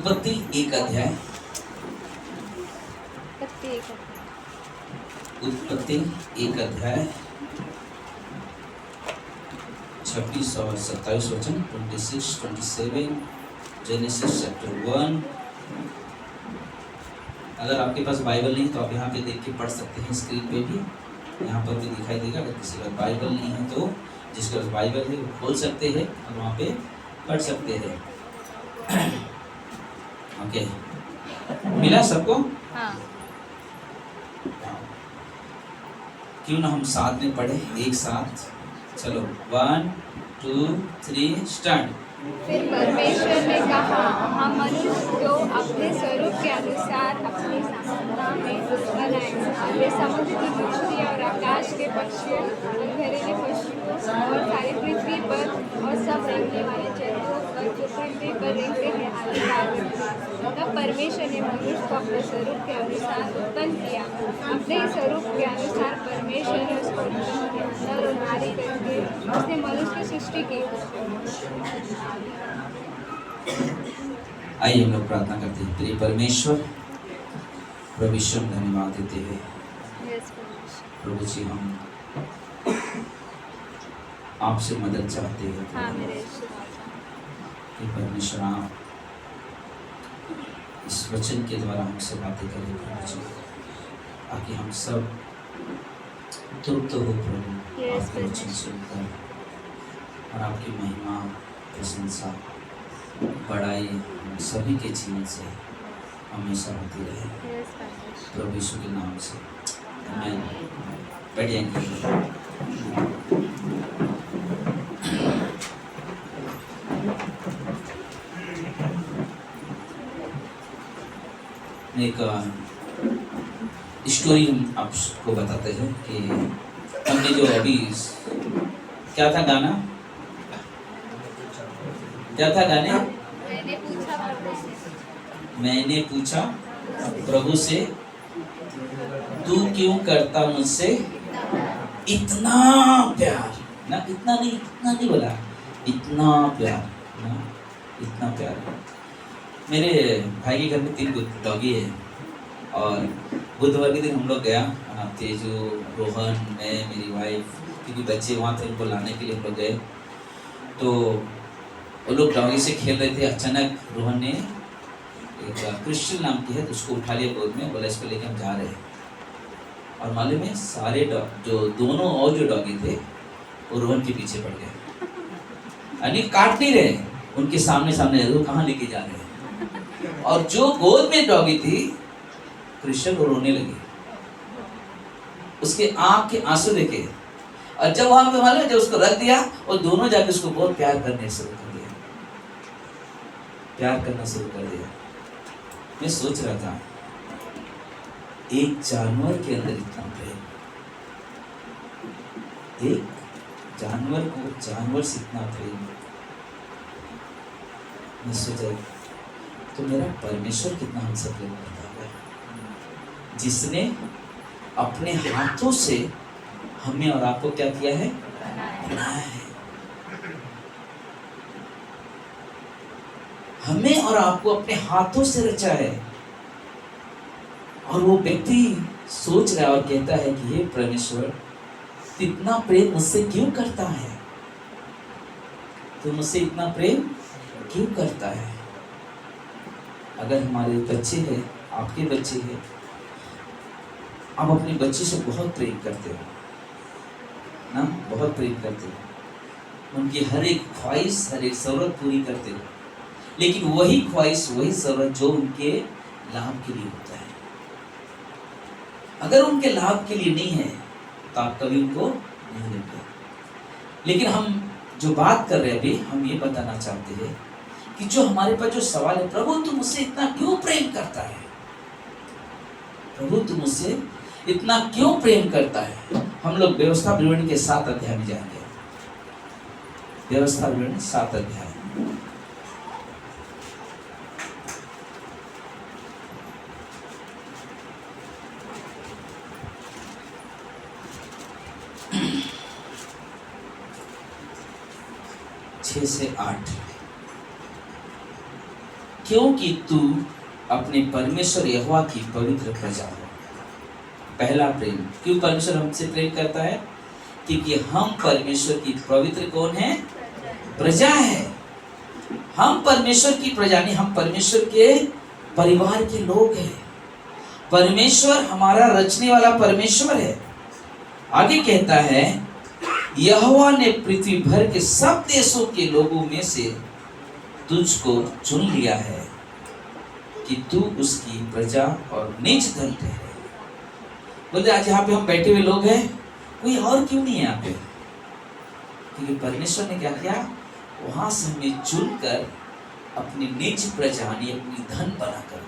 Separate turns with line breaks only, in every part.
उत्पत्ति 1 अध्याय, उत्पत्ति 1 अध्याय 26 और 27 वचन, 26, 27, जेनेसिस चैप्टर 1। अगर आपके पास बाइबल नहीं तो आप यहाँ पे देख के पढ़ सकते हैं, स्क्रीन पे भी यहाँ पर भी दिखाई देगा। अगर किसी का बाइबल नहीं है तो जिसके पास बाइबल है वो खोल सकते हैं और वहाँ पे पढ़ सकते हैं। ओके, मिला सबको?
हाँ।
क्यों ना हम साथ में पढ़े एक साथ। चलो 1 2 3 स्टार्ट।
फिर परमेश्वर ने कहा, हम मनुष्य को अपने स्वरूप के अनुसार अपनी समानता में बनाएं, और वे समुद्र की मछली और आकाश के पक्षियों और घरेलू पशुओं और सारी पृथ्वी पर और सब रेंगने वाले जंतुओं पर जो पृथ्वी पर रेंगते हैं अधिकार रखें। तब परमेश्वर ने मनुष्य को अपने स्वरूप के अनुसार उत्पन्न किया, अपने ही स्वरूप के अनुसार परमेश्वर ने उसको उत्पन्न किया, नर और नारी करके उसने मनुष्य की सृष्टि की।
आइए हम लोग प्रार्थना करते हैं। प्रिय परमेश्वर, प्रभु यीशु हम धन्यवाद देते हैं। प्रभु जी, हम आपसे मदद चाहते हैं कि परमेश्वर आप इस वचन के द्वारा हमसे बातें करें प्रभु जी, ताकि हम सब तृप्त हो प्रभु आपके वचन सुनकर, और आपकी महिमा प्रशंसा बड़ाई हम सभी के जीवन से हमेशा होती रहे प्रभु यीशु के नाम से, आमीन। बढ़िया। एक स्टोरी हम आपको बताते हैं कि हमने जो अभी क्या था गाना, क्या था गाने? मैंने पूछा प्रभु से, तू क्यों करता मुझसे इतना प्यार। ना इतना नहीं बोला, इतना प्यार ना, इतना प्यार। मेरे भाई के घर में 3 डॉगी है, और बुधवार के दिन हम लोग गया, तेजू, रोहन, मैं, मेरी वाइफ, क्योंकि बच्चे वहाँ थे, उनको लाने के लिए हम लोग गए। तो वो लोग डॉगी से खेल रहे थे। अचानक रोहन ने, एक क्रिश्चियन नाम की है, तो उसको उठा लिया गोद में, बोला इसको लेके हम जा रहे हैं। और मालूम है सारे जो दोनों और जो डॉगी थे वो रोहन के पीछे पड़ गए, यानी काट नहीं रहे, उनके सामने वो कहाँ लेके जा रहे हैं। और जो गोद में डॉगी थी क्रिश्चियन, वो रोने लगी, उसके आंख के आंसू देखे। और जब वहां पे मालूम, जब उसको रख दिया, और दोनों जाके उसको बहुत प्यार करने शुरू कर दिया, प्यार करना शुरू कर दिया। मैं सोच रहा था, एक जानवर के अंदर इतना प्रेम, एक जानवर को जानवर से इतना प्रेम। मैं सोचा तो मेरा परमेश्वर कितना हमसे प्रेम करता है, जिसने अपने हाथों से हमें और आपको क्या किया है, बनाया है। हमें और आपको अपने हाथों से रचा है। और वो व्यक्ति सोच रहा है और कहता है कि हे परमेश्वर, इतना प्रेम मुझसे क्यों करता है, तो मुझसे इतना प्रेम क्यों करता है। अगर हमारे बच्चे हैं, आपके बच्चे हैं, आप अपने बच्चे से बहुत प्रेम करते हो ना, बहुत प्रेम करते हो, उनकी हर एक ख्वाहिश, हर एक जरूरत पूरी करते हो, लेकिन वही ख्वाहिश, वही जरूरत जो उनके लाभ के लिए होता है, अगर उनके लाभ के लिए नहीं है तो आप कभी उनको नहीं देंगे। लेकिन हम जो बात कर रहे हैं अभी, हम ये बताना चाहते हैं कि जो हमारे पास जो सवाल है, प्रभु तू मुझसे इतना क्यों प्रेम करता है, प्रभु तू मुझसे इतना क्यों प्रेम करता है। हम लोग व्यवस्था विवरणी के 7 अध्याय में जाएंगे। व्यवस्था विवरणी 7 अध्याय। से 8 क्योंकि तू अपने परमेश्वर यहोवा की पवित्र प्रजा हो। पहला प्रेम, क्यों परमेश्वर हमसे प्रेम करता है? क्योंकि हम परमेश्वर की पवित्र कौन है? प्रजा है। हम परमेश्वर की प्रजा नहीं, हम परमेश्वर के परिवार के लोग हैं। परमेश्वर हमारा रचने वाला परमेश्वर है। आगे कहता है, यहोवा ने पृथ्वी भर के सब देशों के लोगों में से तुझको चुन लिया है कि तू उसकी प्रजा और निज धन ठहरे। बोलते आज यहाँ पे हम बैठे हुए लोग हैं, कोई और क्यों नहीं है यहाँ पे? क्योंकि परमेश्वर ने क्या किया? वहां से हमें चुनकर अपनी निज प्रजा यानी अपनी धन बनाकर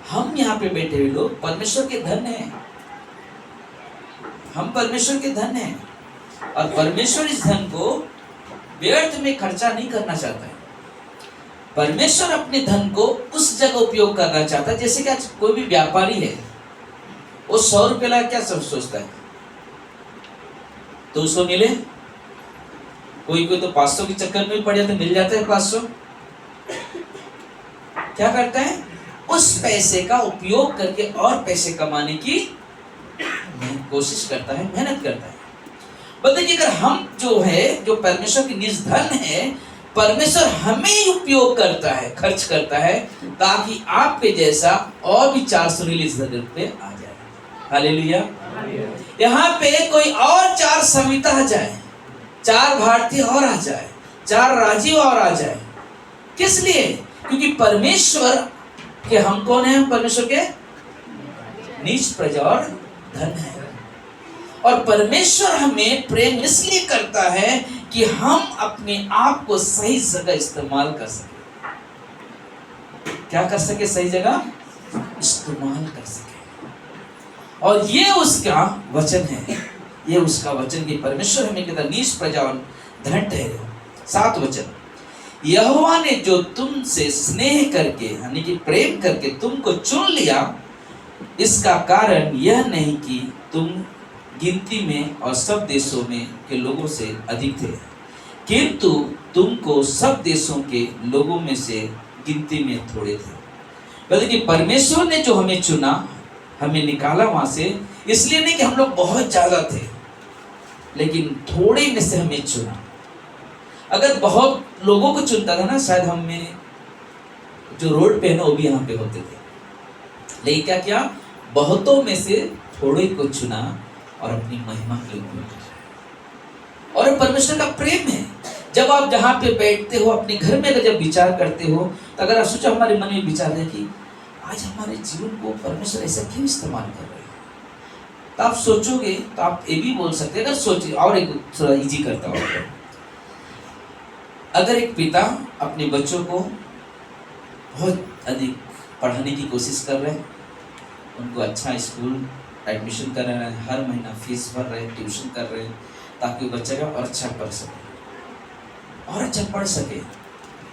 हम यहाँ पे बैठे हुए लोग परमेश्वर के धन हैं। हम परमेश्वर के धन हैं और परमेश्वर इस धन को व्यर्थ में खर्चा नहीं करना चाहता है। परमेश्वर अपने धन को उस जगह उपयोग करना चाहता है। जैसे कि आज कोई भी व्यापारी है, वो 100 रुपये ला क्या सब सोचता है? 200 मिले, कोई कोई तो 500 के चक्कर में पड़ जाता है, मिल जाता है 500। क्या करता है? उस पैसे का उपयोग करके और पैसे कमाने की कोशिश करता है, मेहनत करता है। बोलते कि अगर हम जो है, जो परमेश्वर की निज धन है, परमेश्वर हमें उपयोग करता है, खर्च करता है, ताकि आप पे जैसा और भी 400 रिलीज पे आ जाए। हालेलुया। यहाँ पे कोई और 4 सविता आ जाए, 4 भारतीय और आ जाए, 4 राजीव और आ जाए। किस लिए? क्योंकि परमेश्वर के हम कौन है? परमेश्वर के निज प्रजा और धन है। और परमेश्वर हमें प्रेम इसलिए करता है कि हम अपने आप को सही जगह इस्तेमाल कर सके। क्या कर सके? सही जगह इस्तेमाल कर सके। और ये उसका वचन है, ये उसका वचन कि परमेश्वर हमें कहता निज प्रजा और धन ठहरे। 7 वचन, यहोवा ने जो तुमसे स्नेह करके यानी कि प्रेम करके तुमको चुन लिया, इसका कारण यह नहीं कि तुम गिनती में और सब देशों में के लोगों से अधिक थे, किंतु तुमको सब देशों के लोगों में से गिनती में थोड़े थे। बल्कि कि परमेश्वर ने जो हमें चुना, हमें निकाला वहां से, इसलिए नहीं कि हम लोग बहुत ज्यादा थे, लेकिन थोड़े में से हमें चुना। अगर बहुत लोगों को चुनता था ना, शायद हमें जो रोड पे है ना वो भी यहाँ पे होते थे। लेकिन क्या किया? बहुतों में से थोड़े को चुना और अपनी महिमा के उपयोग किया। और परमेश्वर का प्रेम है। जब आप जहाँ पे बैठते हो, अपने घर में अगर जब विचार करते हो, तो अगर आप सोचो, हमारे मन में विचार है कि आज हमारे जीवन को परमेश्वर ऐसा क्यों इस्तेमाल कर रहे हैं, तो आप सोचोगे, तो आप ये भी बोल सकते हैं। अगर सोचिए, और एक थोड़ा इजी करता हूँ, अगर एक पिता अपने बच्चों को बहुत अधिक पढ़ाने की कोशिश कर रहे हैं, उनको अच्छा स्कूल एडमिशन कर रहे हैं, हर महीना फीस भर रहे हैं, ट्यूशन कर रहे हैं, ताकि बच्चा का और अच्छा पढ़ सके, और अच्छा पढ़ सके,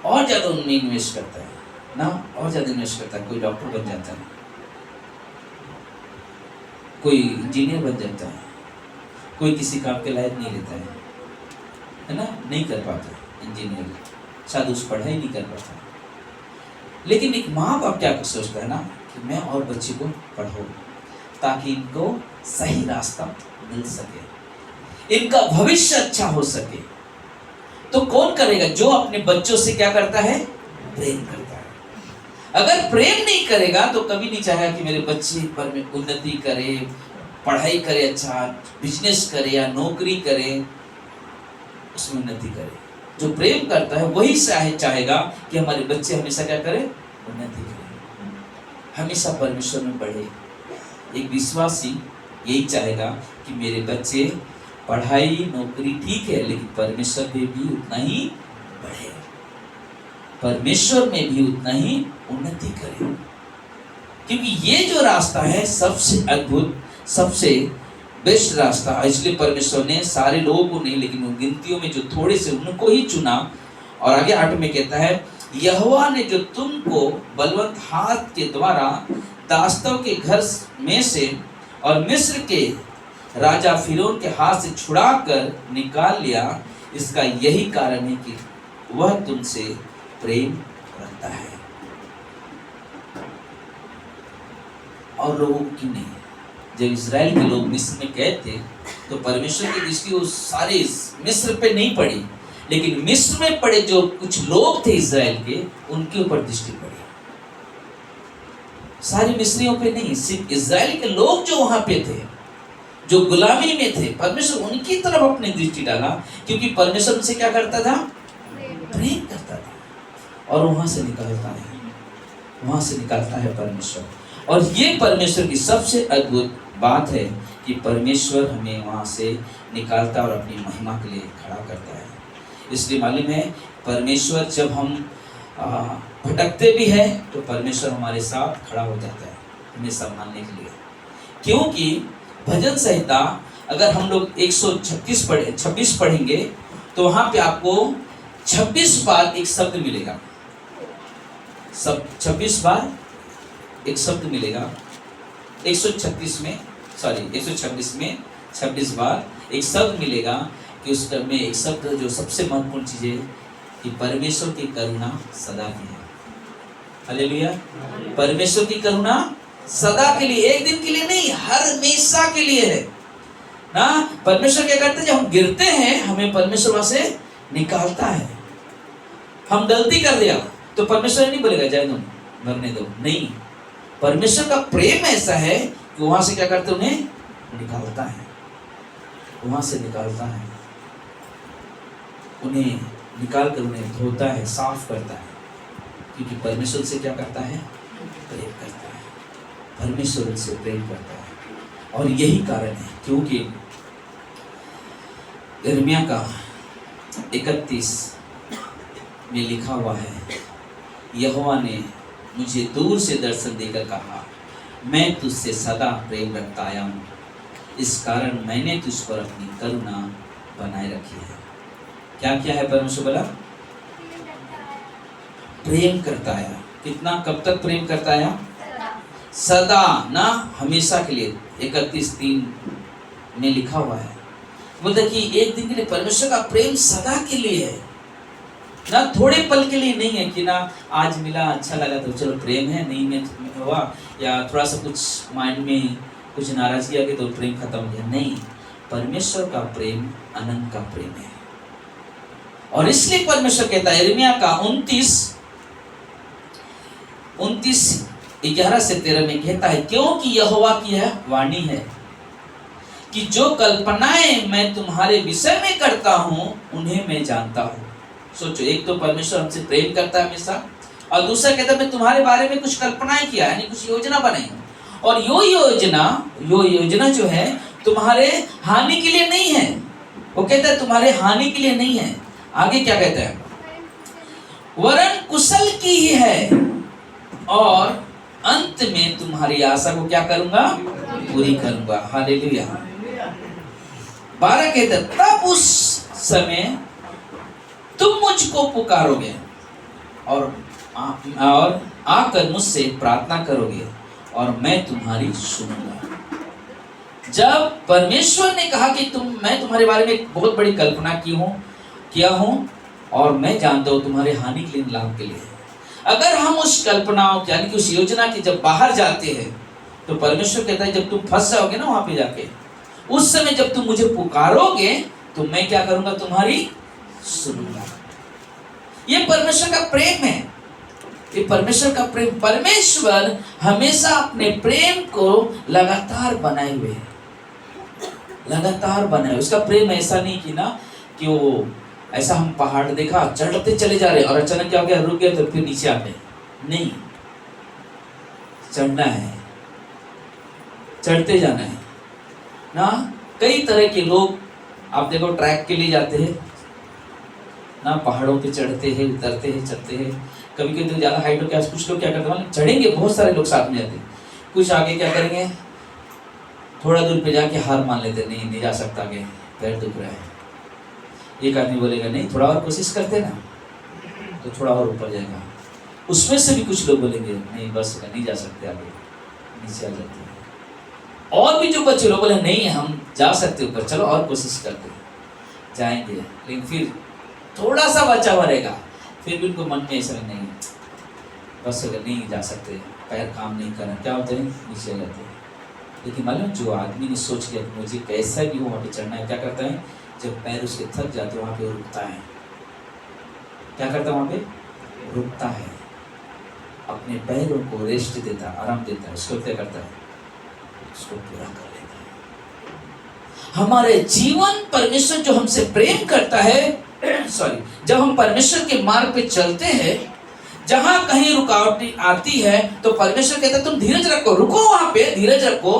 और ज़्यादा उनमें इन्वेस्ट करता है ना, और ज़्यादा इन्वेस्ट करता है। कोई डॉक्टर बन जाता है, कोई इंजीनियर बन जाता है, कोई किसी काम के लायक नहीं रहता है ना, नहीं कर पाता इंजीनियर, शायद उस पढ़ाई नहीं कर पाता। लेकिन एक माँ बाप क्या सोचता है ना, कि मैं और बच्चे को पढ़ाऊं ताकि इनको सही रास्ता मिल सके, इनका भविष्य अच्छा हो सके। तो कौन करेगा? जो अपने बच्चों से क्या करता है? प्रेम करता है। अगर प्रेम नहीं करेगा तो कभी नहीं चाहेगा कि मेरे बच्चे पर में उन्नति करे, पढ़ाई करे, अच्छा बिजनेस करे या नौकरी करे, उसमें उन्नति करे। जो प्रेम करता है वही चाहेगा कि हमारे बच्चे हमेशा क्या करें? उन्नति करें, हमेशा परमेश्वर में बढ़े। एक विश्वासी यही चाहेगा कि मेरे बच्चे पढ़ाई नौकरी ठीक है, लेकिन परमेश्वर में भी उतना ही बढ़े, परमेश्वर में भी उतना ही उन्नति करे। क्योंकि ये जो रास्ता है सबसे अद्भुत, सबसे बेस्ट रास्ता है। इसलिए परमेश्वर ने सारे लोगों को नहीं, लेकिन उन गिनतियों में जो थोड़े से उनको ही चुना। और आगे 8 में कहता है, यहोवा ने जो तुमको बलवंत हाथ के द्वारा दास्तों के घर में से और मिस्र के राजा फिरौन के हाथ से छुड़ाकर निकाल लिया, इसका यही कारण है कि वह तुमसे प्रेम लगता है, और लोगों को क्यों नहीं? जब इजराइल के लोग मिस्र में कैद थे तो परमेश्वर की दृष्टि वो सारे मिस्र पे नहीं पड़ी, लेकिन मिस्र में पड़े जो कुछ लोग थे इजराइल के, उनके ऊपर दृष्टि पड़ी। सारी मिस्रियों पे नहीं, सिर्फ इजराइल के लोग जो वहां पे थे, जो गुलामी में थे, परमेश्वर उनकी तरफ अपनी दृष्टि डाला, क्योंकि परमेश्वर उनसे क्या करता था? प्रेम करता था, और वहां से निकालता है, वहां से निकालता है परमेश्वर। और ये परमेश्वर की सबसे अद्भुत बात है कि परमेश्वर हमें वहां से निकालता और अपनी महिमा के लिए खड़ा करता है। इसलिए मालूम है, परमेश्वर जब हम भटकते भी हैं तो परमेश्वर हमारे साथ खड़ा हो जाता है हमें संभालने के लिए। क्योंकि भजन संहिता अगर हम लोग 126 पढ़ेंगे तो वहां पे आपको 26 बार एक शब्द मिलेगा, सब 26 बार एक शब्द मिलेगा। 126 में 26 बार एक शब्द मिलेगा कि उस में एक शब्द जो सबसे महत्वपूर्ण चीज है कि परमेश्वर की करुणा सदा की है। हालेलुया। परमेश्वर की करुणा सदा के लिए, एक दिन के लिए नहीं, हर हमेशा के लिए है ना। परमेश्वर क्या करते हैं? जब हम गिरते हैं हमें परमेश्वर वहां से निकालता है। हम गलती कर दिया तो परमेश्वर नहीं बोलेगा जाए तुम मरने दो, नहीं। परमेश्वर का प्रेम ऐसा है कि वहां से क्या करते, उन्हें निकालता है, वहां से निकालता है, उन्हें निकाल कर उन्हें धोता है, साफ करता है, क्योंकि परमेश्वर से क्या करता है? प्रेम करता है। परमेश्वर उनसे प्रेम करता है। और यही कारण है क्योंकि यिर्मयाह का 31 में लिखा हुआ है, यहोवा ने मुझे दूर से दर्शन देकर कहा, मैं तुझसे सदा प्रेम रखता आया हूँ, इस कारण मैंने तुझ पर अपनी करुणा बनाए रखी है। क्या क्या है? परमेश्वर बोला प्रेम करता आया। कितना, कब तक प्रेम करता आया? सदा, ना हमेशा के लिए। 31:3 में लिखा हुआ है, बोलता कि एक दिन के लिए परमेश्वर का प्रेम सदा के लिए है, ना थोड़े पल के लिए नहीं है कि ना आज मिला अच्छा लगा तो चलो प्रेम है, नहीं में हुआ या थोड़ा सा कुछ माइंड में कुछ नाराजगी आ गई तो प्रेम खत्म हो गया, नहीं। परमेश्वर का प्रेम अनंत का प्रेम है। और इसलिए परमेश्वर कहता है यिर्मयाह का 29:11-13 में कहता है, क्योंकि यहोवा की यह वाणी है कि जो कल्पनाएं मैं तुम्हारे विषय में करता हूं उन्हें मैं जानता हूं। सोचो, एक तो परमेश्वर हमसे प्रेम करता है हमेशा, और दूसरा कहता है मैं तुम्हारे बारे में कुछ कल्पनाएं किया, यानी कुछ योजना बनाई, और यो योजना जो है तुम्हारे हानि के लिए नहीं है। वो कहता है तुम्हारे हानि के लिए नहीं है। आगे क्या कहता है? वरन कुशल की ही है, और अंत में तुम्हारी आशा को क्या करूंगा? पूरी करूंगा। हालेलुया। 12 कहता है, तब उस समय तुम मुझको पुकारोगे और आकर मुझसे प्रार्थना करोगे और मैं तुम्हारी सुनूंगा। जब परमेश्वर ने कहा कि मैं तुम्हारे बारे में एक बहुत बड़ी कल्पना किया हूं और मैं जानता हूं तुम्हारे हानि के लिए, लाभ के लिए, अगर हम उस कल्पनाओं यानी कि उस योजना के जब बाहर जाते हैं तो परमेश्वर कहता है जब तुम फंस जाओगे ना वहां पे जाके, उस समय जब तुम मुझे पुकारोगे तो मैं क्या करूंगा? तुम्हारी सुनूंगा। ये परमेश्वर का प्रेम है, ये परमेश्वर का प्रेम। परमेश्वर हमेशा अपने प्रेम को लगातार बनाए हुए है, लगातार बनाए। उसका प्रेम ऐसा नहीं कि ना कि वो ऐसा हम पहाड़ देखा चढ़ते चले जा रहे और अचानक क्या हो गया, रुक गए तो फिर नीचे आ गए, नहीं। चढ़ना है, चढ़ते जाना है ना। कई तरह के लोग आप देखो ट्रैक के लिए जाते हैं ना, पहाड़ों पे चढ़ते हैं, उतरते हैं, चढ़ते हैं। कभी कभी तो ज़्यादा हाइट हो क्या, कुछ लोग क्या करते हैं, चढ़ेंगे, बहुत सारे लोग साथ में जाते हैं, कुछ आगे क्या करेंगे, थोड़ा दूर पे जाके हार मान लेते, नहीं जा सकता, आगे पैर दुख रहा है। एक आदमी बोलेगा नहीं थोड़ा और कोशिश करते ना तो थोड़ा और ऊपर जाएगा। उसमें से भी कुछ लोग बोलेंगे नहीं बस नहीं जा सकते, आगे नीचे आ जाते हैं। और भी जो बच्चे लोग बोले नहीं हम जा सकते ऊपर, चलो और कोशिश करते जाएंगे, लेकिन फिर थोड़ा सा बचा हुआ रहेगा, फिर भी उनको मन में ऐसा नहीं बस अगर नहीं जा सकते, पैर काम नहीं कर रहे, क्या होते हैं, नीचे जाते हैं। लेकिन मालूम जो आदमी ने सोच लिया कि मुझे कैसा भी वहाँ पे चढ़ना है, क्या करता है, जब पैर उसके थक जाते वहाँ पे रुकता है। क्या करता है वहाँ पे, रुकता है, अपने पैरों को रेस्ट देता है, आराम देता है, उसको क्या करता है, उसको पूरा कर लेता है। हमारे जीवन परमेश्वर जो हमसे प्रेम करता है सॉरी, जब हम परमेश्वर के मार्ग पे चलते हैं, जहां कहीं रुकावट आती है तो परमेश्वर कहता है तुम धीरज रखो, रुको वहां पे, धीरज रखो,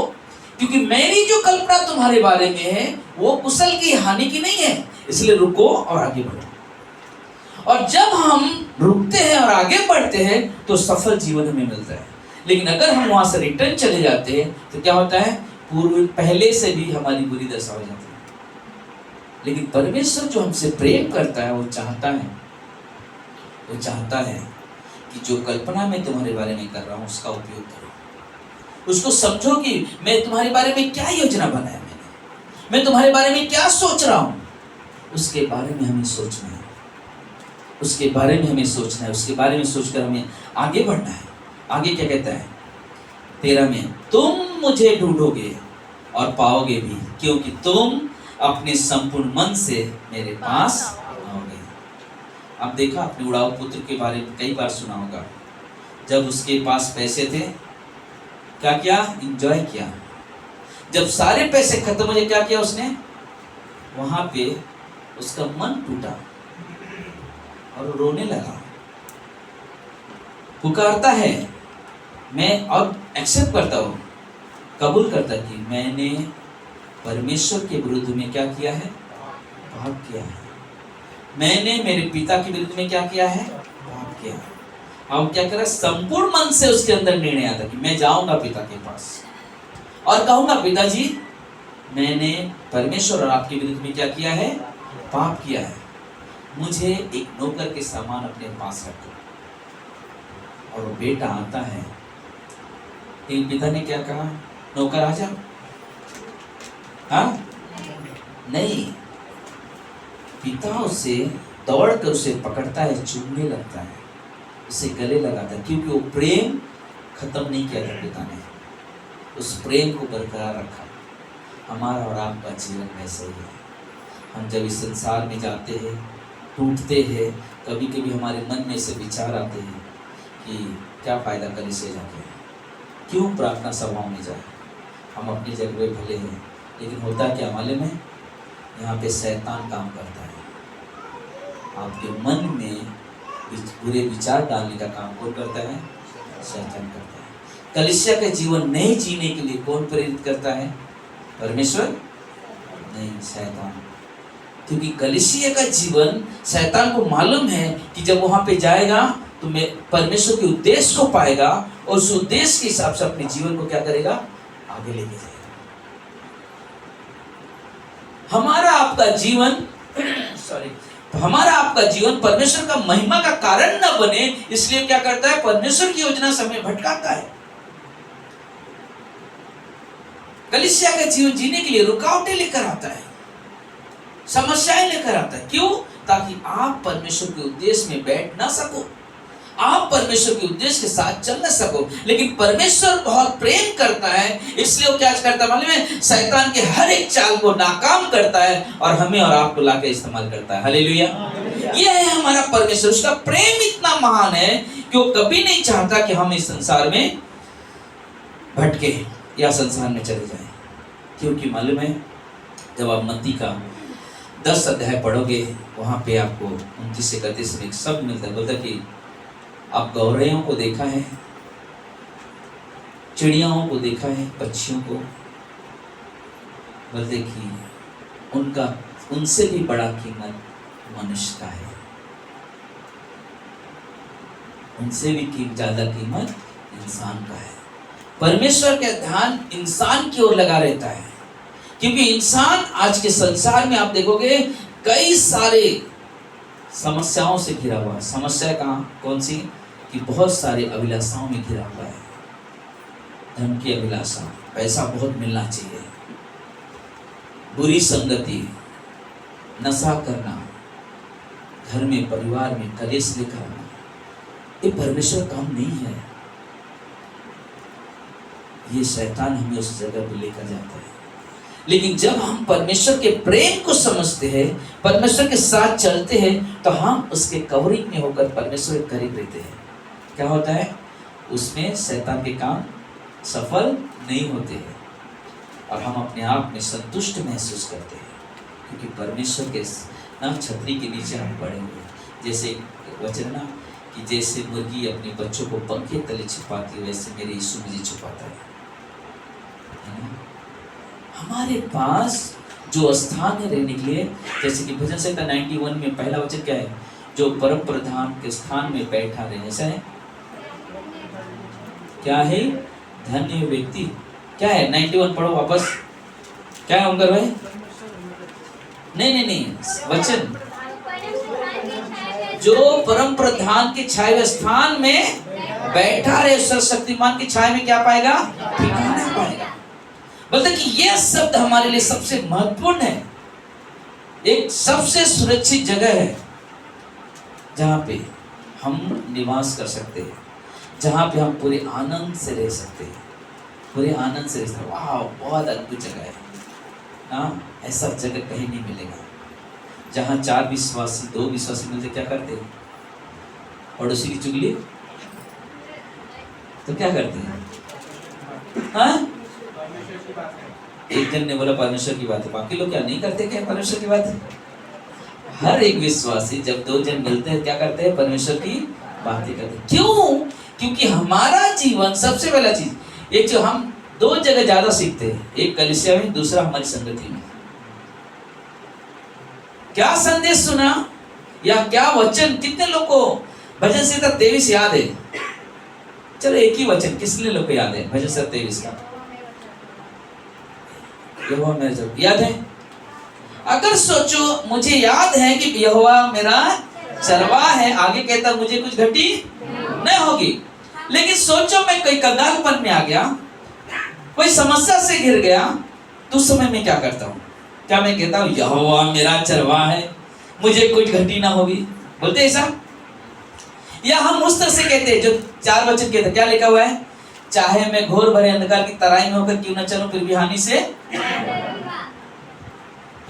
क्योंकि मेरी जो कल्पना तुम्हारे बारे में है वो कुशल की हानि की नहीं है, इसलिए रुको और आगे बढ़ो। और जब हम रुकते हैं और आगे बढ़ते हैं तो सफल जीवन हमें मिलता है। लेकिन अगर हम वहां से रिटर्न चले जाते हैं तो क्या होता है, पूर्व पहले से भी हमारी बुरी दशा हो जाती है। लेकिन परमेश्वर जो हमसे प्रेम करता है वो चाहता है कि जो कल्पना मैं तुम्हारे बारे में कर रहा हूँ उसका उपयोग करो। उसको समझो कि मैं तुम्हारे बारे में क्या योजना बनाया मैं तुम्हारे बारे में क्या सोच रहा हूँ, उसके बारे में हमें सोचना है, उसके बारे में हमें सोचना है, उसके बारे में सोचकर हमें आगे बढ़ना है। आगे क्या कहता है 13 में, तुम मुझे ढूंढोगे और पाओगे भी, क्योंकि तुम अपने संपूर्ण मन से मेरे पास आओगे। अब देखा, अपने उड़ाऊ पुत्र के बारे में कई बार सुना होगा। जब उसके पास पैसे थे क्या किया, एंजॉय किया। जब सारे पैसे खत्म हो गए क्या किया उसने, वहां पे उसका मन टूटा और रोने लगा, पुकारता है मैं, और एक्सेप्ट करता हूँ, कबूल करता कि मैंने परमेश्वर के विरुद्ध में क्या किया है, पाप किया है, मैंने मेरे पिता के विरुद्ध में क्या किया है, पाप किया है। अब क्या करा, संपूर्ण मन से उसके अंदर निर्णय आता कि मैं जाऊंगा पिता के पास और कहूंगा पिताजी मैंने परमेश्वर और आपके विरुद्ध में क्या किया है, पाप किया है, मुझे एक नौकर के समान अपने पास रखो। और वो बेटा आता है, लेकिन पिता ने क्या कहा, नौकर आ जा, हाँ नहीं, पिता उसे दौड़कर उसे पकड़ता है, चूमने लगता है, उसे गले लगाता है, क्योंकि वो प्रेम खत्म नहीं किया था पिता ने, उस प्रेम को बरकरार रखा। हमारा और आपका जीवन वैसे ही है। हम जब इस संसार में जाते हैं, टूटते हैं, कभी कभी हमारे मन में से विचार आते हैं कि क्या फ़ायदा कलीसिया जाके, क्यों प्रार्थना सभाओं में जाए, हम अपनी जगह पे भले हैं। लेकिन होता क्या मालूम है, यहाँ पे शैतान काम करता है, आपके मन में बुरे विचार डालने का काम कौन करता है, शैतान करता है। कलीसिया का जीवन नहीं जीने के लिए कौन प्रेरित करता है, परमेश्वर नहीं, शैतान। क्योंकि कलीसिया का जीवन शैतान को मालूम है कि जब वहां पे जाएगा तो मैं परमेश्वर के उद्देश्य को पाएगा और उस उद्देश्य के हिसाब से अपने जीवन को क्या करेगा, आगे लेके जाएगा। हमारा आपका जीवन परमेश्वर का महिमा का कारण न बने, इसलिए क्या करता है, परमेश्वर की योजना से हमें भटकाता है। कलीसिया का जीवन जीने के लिए रुकावटें लेकर आता है, समस्याएं लेकर आता है। क्यों? ताकि आप परमेश्वर के उद्देश्य में बैठ ना सको, आप परमेश्वर के उद्देश्य के साथ चल न सको। लेकिन परमेश्वर बहुत प्रेम करता है, इसलिए वो क्या करता है मालूम है, शैतान के हर एक चाल को नाकाम करता है और हमें और आपको लाके इस्तेमाल करता है। हालेलुया। यह है हमारा परमेश्वर। उसका प्रेम इतना महान है कि वो कभी नहीं चाहता कि हम इस संसार में भटके या संसार में चले जाएं। क्योंकि मालूम है, जब आप मत्ती का 10 अध्याय पढ़ोगे, वहां पे आपको 29 से 31 में सब मिलता है। बोलता कि आप गौरैयों को देखा है, चिड़ियाओं को देखा है, पक्षियों को, बोलते कि उनसे भी बड़ा कीमत मनुष्य का है, उनसे भी ज्यादा कीमत इंसान का है। परमेश्वर का ध्यान इंसान की ओर लगा रहता है, क्योंकि इंसान आज के संसार में आप देखोगे कई सारे समस्याओं से घिरा हुआ है। समस्या कौन सी? कि बहुत सारे अभिलाषाओं में घिरा हुआ है। धन की अभिलाषा, पैसा बहुत मिलना चाहिए, बुरी संगति, नशा करना, घर में परिवार में कलेश लेकर आना, ये परमेश्वर काम नहीं है। ये शैतान हमें उस जगह पे लेकर जाता है। लेकिन जब हम परमेश्वर के प्रेम को समझते हैं, परमेश्वर के साथ चलते हैं, तो हम उसके कवरिंग में होकर परमेश्वर के करीब रहते हैं। क्या होता है? उसमें शैतान के काम सफल नहीं होते हैं और हम अपने आप में संतुष्ट महसूस करते हैं, क्योंकि परमेश्वर के ना छतरी के नीचे हम पड़े हुए। जैसे वचन ना कि जैसे मुर्गी अपने बच्चों को पंखे तले छुपाती है, वैसे मेरे यीशु मुझे छुपाता है ना? हमारे पास जो स्थान है रहने के लिए, जैसे कि भजन संहिता 91 में पहला वचन क्या है? जो परम प्रधान के स्थान में बैठा रहे, ऐसा है। क्या है? धन्य व्यक्ति। क्या है? 91 पढ़ो वापस। क्या है ओमकार भाई? नहीं, वचन जो परम प्रधान के छाए हुए स्थान में बैठा रहे, सर्वशक्तिमान की छाया में क्या पाएगा? ठिकाना पाएगा। बोलते कि यह शब्द हमारे लिए सबसे महत्वपूर्ण है, एक सबसे सुरक्षित जगह है जहां पे हम निवास कर सकते हैं, जहां पे हम पूरे आनंद से रह सकते हैं, पूरे आनंद से रह सकते हैं। वाह, बहुत अद्भुत जगह है ना। ऐसा जगह कहीं नहीं मिलेगा जहां 4 विश्वासी 2 विश्वासी मिलते क्या करते हैं? पड़ोसी की चुगली तो क्या करते हैं? हाँ, एक जन ने बोला परमेश्वर की बात है, बाकी लोग क्या नहीं करते? क्या परमेश्वर की बात है? हर एक विश्वासी जब 2 जन मिलते हैं क्या करते हैं? परमेश्वर की बातें करते हैं। क्यों? क्योंकि हमारा जीवन सबसे पहला चीज, एक जो हम 2 जगह ज्यादा सीखते हैं, एक कलीसिया में, दूसरा हमारी संगति में। क्या संदेश सुना या क्या वचन? कितने लोग को भजन संहिता 23 याद है? चलो एक ही वचन किसने लोग को याद है? भजन संहिता 23 का यहोवा मेरा चरवाहा याद है? अगर सोचो, मुझे याद है कि यहोवा मेरा चरवाहा है, आगे कहता मुझे कुछ घटी नहीं होगी। लेकिन सोचो मैं कोई कंगालपन में आ गया, कोई समस्या से घिर गया, तो उस समय मैं क्या करता हूँ? क्या मैं कहता हूँ यहोवा मेरा चरवाहा है, मुझे कुछ घटी ना होगी? बोलते ऐसा? या हम उस तरह से कहते हैं जो 4 वचन कहते, क्या लिखा हुआ है? चाहे मैं घोर भरे अंधकार की तराई में होकर क्यों न चलूं, फिर भी हानि से।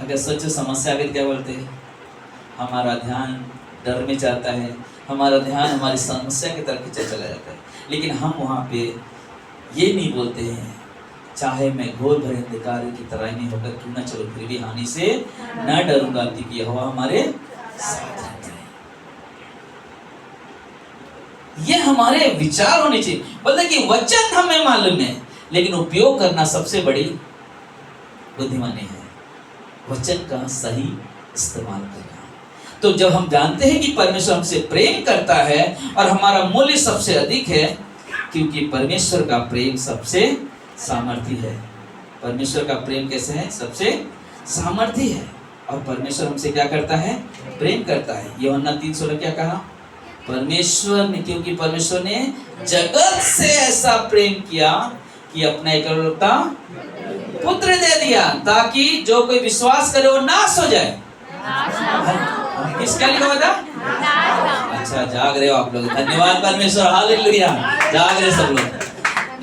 अगर सोचो समस्या आगे क्या बोलते हैं? हमारा ध्यान डर में जाता है, हमारा ध्यान हमारी समस्या की तरफ खींचा चला जाता है। लेकिन हम वहाँ पे ये नहीं बोलते हैं चाहे मैं घोर भरे अंधकार की तराई में होकर क्यों न चलूं, फिर भी हानि से न डरूंगा, क्योंकि यहोवा हमारे साथ रहता है। ये हमारे विचार होने चाहिए। बोलते कि वचन हमें मालूम है, लेकिन उपयोग करना सबसे बड़ी बुद्धिमानी है, वचन का सही इस्तेमाल करना। तो जब हम जानते हैं कि परमेश्वर हमसे प्रेम करता है और हमारा मूल्य सबसे अधिक है, क्योंकि परमेश्वर का प्रेम सबसे सामर्थी है। परमेश्वर का प्रेम कैसे है? सबसे सामर्थी है। और परमेश्वर हमसे क्या करता है? प्रेम करता है। यूहन्ना 3:16 क्या कहा? परमेश्वर ने, क्योंकि परमेश्वर ने जगत से ऐसा प्रेम किया कि अपना एकलौता पुत्र दे दिया, ताकि जो कोई विश्वास करे वो नाश हो जाए। किसका लिखा हुआ था? अच्छा, जाग रहे हो आप लोग, धन्यवाद परमेश्वर, हालेलुया, जाग रहे सब लोग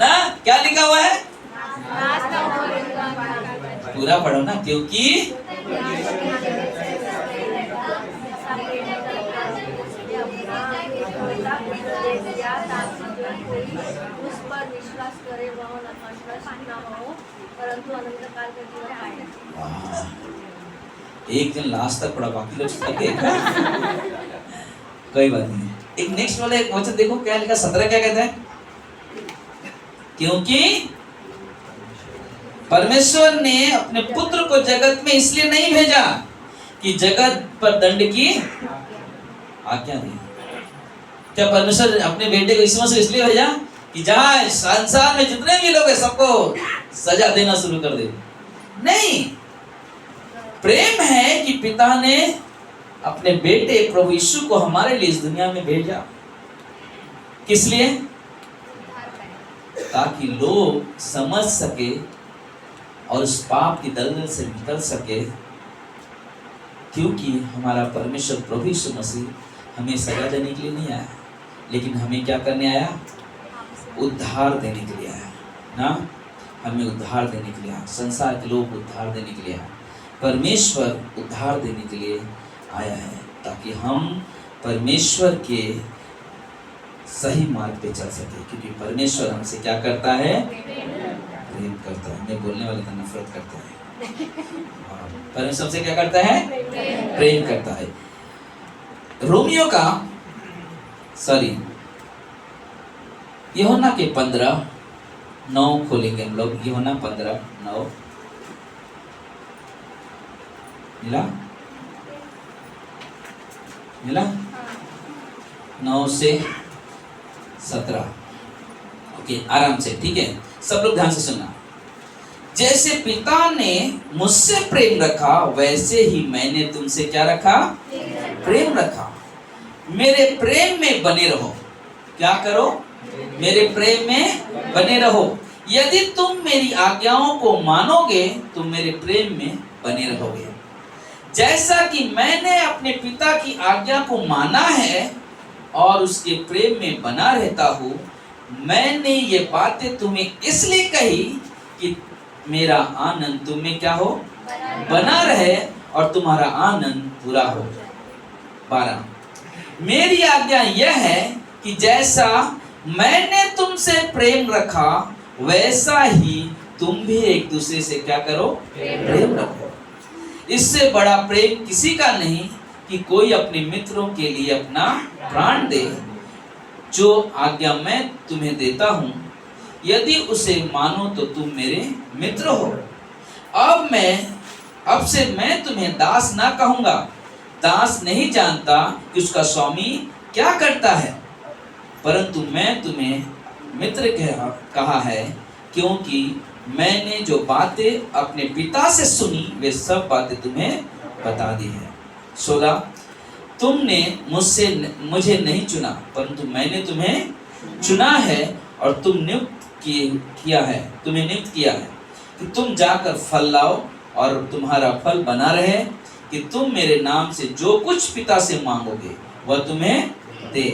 ना। क्या लिखा हुआ है? पूरा पढ़ो ना। क्योंकि
उस पर विश्वास करे वह नष्ट ना हो, परंतु अनंत काल के जीवन पाए।
एक दिन लास्ट तक पढ़ा, बाकी लोग थक गए। कोई बात नहीं। एक नेक्स्ट वाला एक वचन देखो क्या लिखा, 17 क्या कहता है? क्योंकि परमेश्वर ने अपने पुत्र को जगत में इसलिए नहीं भेजा कि जगत पर दंड की आज्ञा दी। क्या परमेश्वर ने अपने बेटे को यीशु मसीह इसलिए भेजा कि जाए संसार में जितने भी लोग हैं सबको सजा देना शुरू कर दे? नहीं, प्रेम है कि पिता ने अपने बेटे प्रभु यीशु को हमारे लिए इस दुनिया में भेजा। किस लिए? ताकि लोग समझ सके और उस पाप की दलदल से निकल सके, क्योंकि हमारा परमेश्वर प्रभु यीशु मसीह हमें सजा देने के लिए नहीं आया, लेकिन हमें क्या करने आया? उद्धार देने के लिए आया ना। हमें उद्धार देने के लिए आया, संसार के लोग उद्धार देने के लिए आया, परमेश्वर उद्धार देने के लिए आया है, ताकि हम परमेश्वर के सही मार्ग पे चल सके। क्योंकि परमेश्वर हमसे क्या करता है? प्रेम करता है। मैं बोलने वाले का नफरत करता है। परमेश्वर हमसे क्या करता है? प्रेम करता है। रोमियो का यूहन्ना के 15:9 खोलेंगे हम लोग। यूहन्ना 15:9 मिला 9 से 17। ओके, आराम से, ठीक है, सब लोग ध्यान से सुनना। जैसे पिता ने मुझसे प्रेम रखा, वैसे ही मैंने तुमसे क्या रखा? प्रेम रखा। मेरे प्रेम में बने रहो। क्या करो? मेरे प्रेम में बने रहो। यदि तुम मेरी आज्ञाओं को मानोगे तो मेरे प्रेम में बने रहोगे, जैसा कि मैंने अपने पिता की आज्ञा को माना है और उसके प्रेम में बना रहता हूँ। मैंने ये बातें तुम्हें इसलिए कही कि मेरा आनंद तुम में क्या हो? बना रहे और तुम्हारा आनंद पूरा हो। 12, मेरी आज्ञा यह है कि जैसा मैंने तुमसे प्रेम रखा, वैसा ही तुम भी एक दूसरे से क्या करो? प्रेम रखो। इससे बड़ा प्रेम किसी का नहीं कि कोई अपने मित्रों के लिए अपना प्राण दे। जो आज्ञा मैं तुम्हें देता हूँ, यदि उसे मानो तो तुम मेरे मित्र हो। अब से मैं तुम्हें दास ना कहूँगा। दास नहीं जानता कि उसका स्वामी क्या करता है, परंतु मैं तुम्हें मित्र कहा है, क्योंकि मैंने जो बातें अपने पिता से सुनी वे सब बातें तुम्हें बता दी है। 16, तुमने मुझे नहीं चुना, परंतु मैंने तुम्हें चुना है और तुम्हें नियुक्त किया है कि तुम जाकर फल लाओ और तुम्हारा फल बना रहे, कि तुम मेरे नाम से जो कुछ पिता से मांगोगे वह तुम्हें दे।